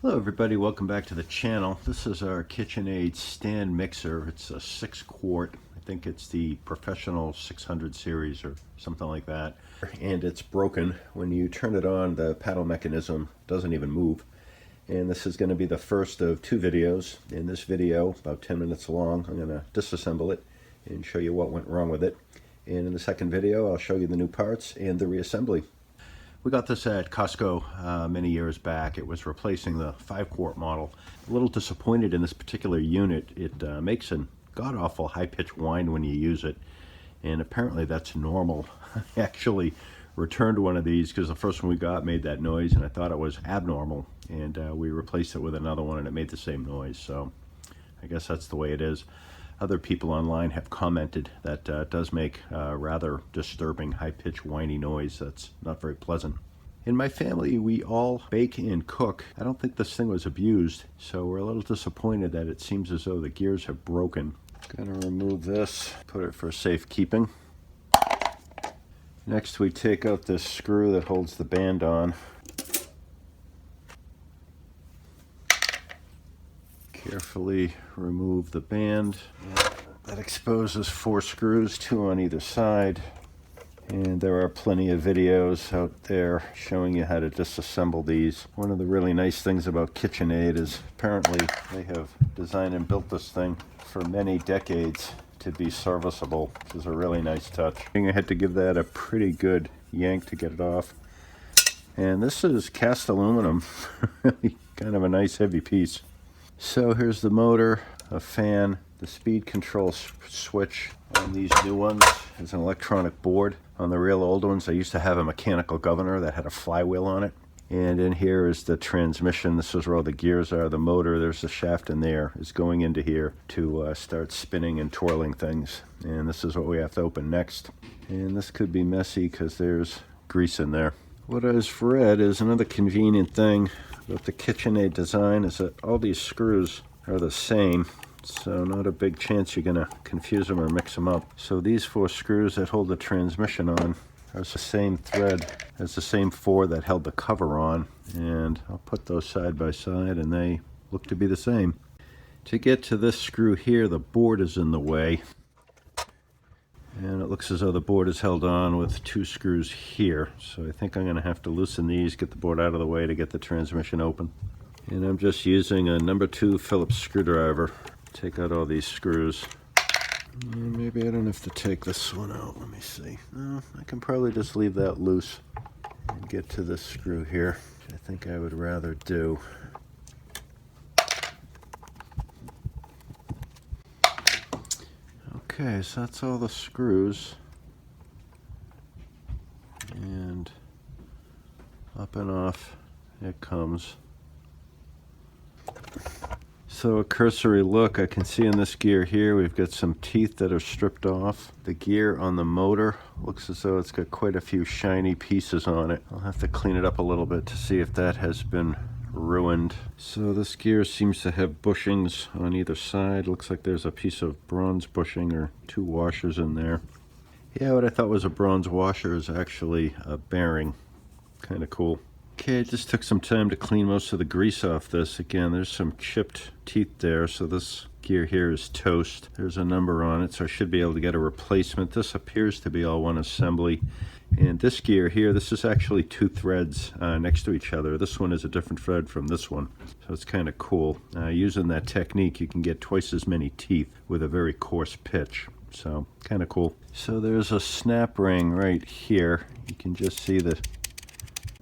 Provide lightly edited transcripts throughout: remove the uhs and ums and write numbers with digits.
Hello everybody, welcome back to the channel. This is our Kitchenaid stand mixer. It's a 6-quart. I think it's the professional 600 series or something like that. And it's broken. When you turn it on, the paddle mechanism doesn't even move. And this is going to be the first of 2 videos. In this video, about 10 minutes long, I'm going to disassemble it and show you what went wrong with it. And in the second video, I'll show you the new parts and the reassembly. We got this at Costco many years back. It was replacing the 5-quart model. A little disappointed in this particular unit. It makes a god-awful high-pitched whine when you use it, and apparently that's normal. I actually returned one of these because the first one we got made that noise, and I thought it was abnormal, and we replaced it with another one, and it made the same noise, so I guess that's the way it is. Other people online have commented that it does make rather disturbing high-pitched whiny noise that's not very pleasant. In my family, we all bake and cook. I don't think this thing was abused, so we're a little disappointed that it seems as though the gears have broken. Gonna remove this, put it for safekeeping. Next, we take out this screw that holds the band on. Carefully remove the band. That exposes 4 screws, 2 on either side. And there are plenty of videos out there showing you how to disassemble these. One of the really nice things about Kitchenaid is apparently they have designed and built this thing for many decades to be serviceable, which is a really nice touch. I think I had to give that a pretty good yank to get it off. And this is cast aluminum, really kind of a nice heavy piece. So here's the motor, a fan, the speed control switch on these new ones is an electronic board. On the real old ones, I used to have a mechanical governor that had a flywheel on it. And in here is the transmission. This is where all the gears are. The motor, there's the shaft in there, is going into here to start spinning and twirling things. And this is what we have to open next. And this could be messy because there's grease in there. What I've read is another convenient thing with the Kitchenaid design is that all these screws are the same, so not a big chance you're gonna confuse them or mix them up. So these 4 screws that hold the transmission on are the same thread as the same 4 that held the cover on, and I'll put those side by side and they look to be the same. To get to this screw here, the board is in the way, and it looks as though the board is held on with 2 screws here. So I think I'm going to have to loosen these, get the board out of the way to get the transmission open. And I'm just using a number 2 Phillips screwdriver. Take out all these screws. And maybe I don't have to take this one out. Let me see. No, I can probably just leave that loose and get to this screw here, which I think I would rather do. Okay, so that's all the screws, and up and off it comes. So a cursory look, I can see in this gear here we've got some teeth that are stripped off. The gear on the motor looks as though it's got quite a few shiny pieces on it. I'll have to clean it up a little bit to see if that has been ruined. So this gear seems to have bushings on either side. Looks like there's a piece of bronze bushing or 2 washers in there. Yeah, what I thought was a bronze washer is actually a bearing. Kind of cool. Okay, it just took some time to clean most of the grease off this. Again, there's some chipped teeth there, so this gear here is toast. There's a number on it, so I should be able to get a replacement. This appears to be all one assembly. And this gear here, this is actually 2 threads next to each other. This one is a different thread from this one, so it's kind of cool. Using that technique, you can get twice as many teeth with a very coarse pitch, so kind of cool. So there's a snap ring right here. You can just see the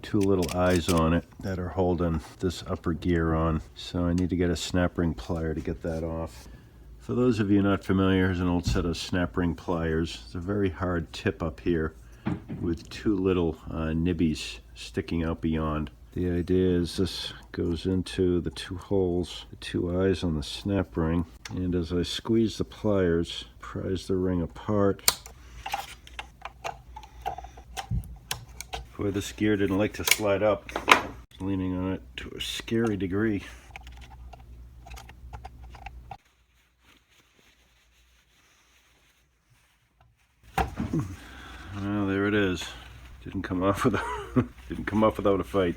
2 little eyes on it that are holding this upper gear on. So I need to get a snap ring plier to get that off. For those of you not familiar, here's an old set of snap ring pliers. It's a very hard tip up here with 2 little nibbies sticking out beyond. The idea is this goes into the 2 holes, the 2 eyes on the snap ring, and as I squeeze the pliers, prise the ring apart. Boy, this gear didn't like to slide up. It's leaning on it to a scary degree. Well, there it is. Didn't come off without a fight.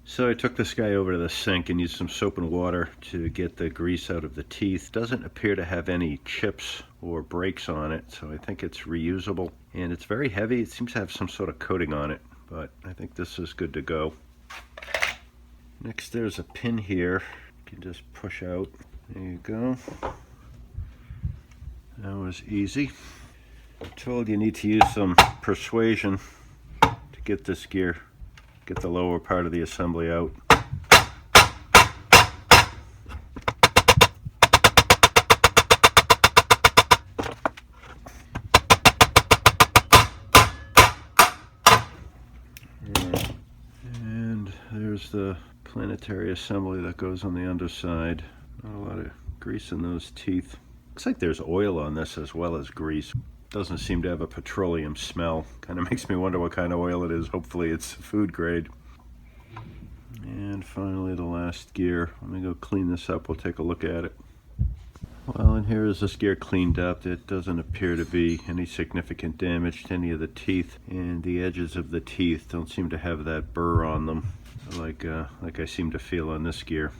So I took this guy over to the sink and used some soap and water to get the grease out of the teeth. Doesn't appear to have any chips or breaks on it, so I think it's reusable. And it's very heavy. It seems to have some sort of coating on it, but I think this is good to go. Next, there's a pin here. You can just push out. There you go. That was easy. I'm told you need to use some persuasion to get this gear, get the lower part of the assembly out. And there's the planetary assembly that goes on the underside. Not a lot of grease in those teeth. Looks like there's oil on this as well as grease. Doesn't seem to have a petroleum smell. Kind of makes me wonder what kind of oil it is. Hopefully it's food grade. And finally the last gear. Let me go clean this up. We'll take a look at it. Well, and here is this gear cleaned up. It doesn't appear to be any significant damage to any of the teeth, and the edges of the teeth don't seem to have that burr on them like I seem to feel on this gear.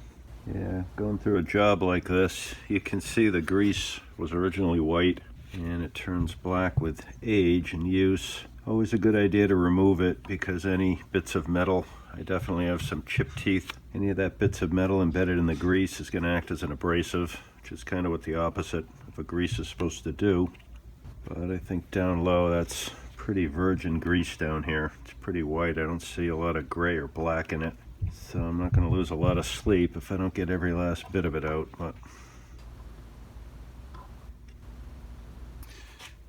Yeah, going through a job like this, you can see the grease was originally white and it turns black with age and use. Always a good idea to remove it, because any bits of metal, I definitely have some chipped teeth, any of that bits of metal embedded in the grease is going to act as an abrasive, which is kind of what the opposite of a grease is supposed to do. But I think down low that's pretty virgin grease down here. It's pretty white. I don't see a lot of gray or black in it. So I'm not going to lose a lot of sleep if I don't get every last bit of it out. But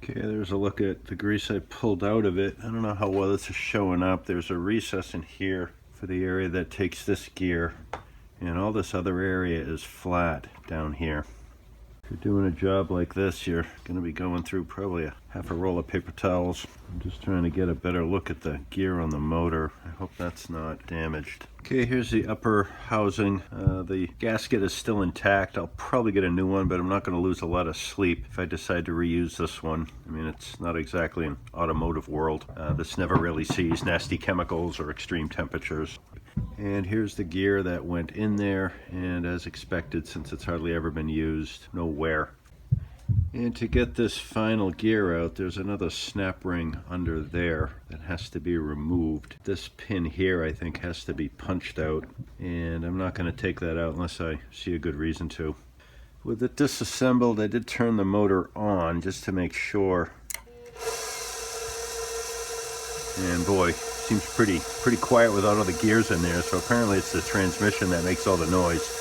okay, there's a look at the grease I pulled out of it. I don't know how well this is showing up. There's a recess in here for the area that takes this gear, and all this other area is flat down here. If you're doing a job like this, you're going to be going through probably half a roll of paper towels. I'm just trying to get a better look at the gear on the motor. I hope that's not damaged. Okay, here's the upper housing. The gasket is still intact. I'll probably get a new one, but I'm not going to lose a lot of sleep if I decide to reuse this one. I mean, it's not exactly an automotive world. This never really sees nasty chemicals or extreme temperatures. And here's the gear that went in there, and as expected, since it's hardly ever been used, no wear. And to get this final gear out, there's another snap ring under there that has to be removed. This pin here, I think, has to be punched out, and I'm not going to take that out unless I see a good reason to. With it disassembled, I did turn the motor on just to make sure. And boy, seems pretty quiet without all the gears in there, so apparently it's the transmission that makes all the noise.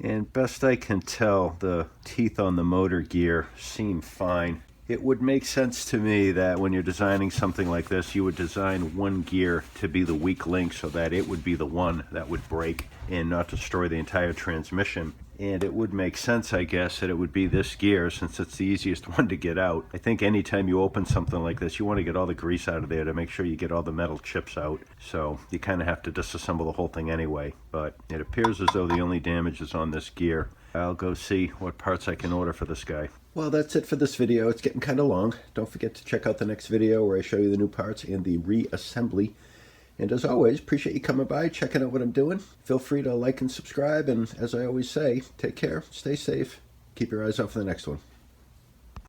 And best I can tell, the teeth on the motor gear seem fine. It would make sense to me that when you're designing something like this, you would design one gear to be the weak link so that it would be the one that would break and not destroy the entire transmission. And it would make sense, I guess, that it would be this gear since it's the easiest one to get out. I think anytime you open something like this, you want to get all the grease out of there to make sure you get all the metal chips out. So you kind of have to disassemble the whole thing anyway. But it appears as though the only damage is on this gear. I'll go see what parts I can order for this guy. Well, that's it for this video. It's getting kind of long. Don't forget to check out the next video where I show you the new parts and the reassembly. And as always, appreciate you coming by, checking out what I'm doing. Feel free to like and subscribe. And as I always say, take care, stay safe, keep your eyes out for the next one.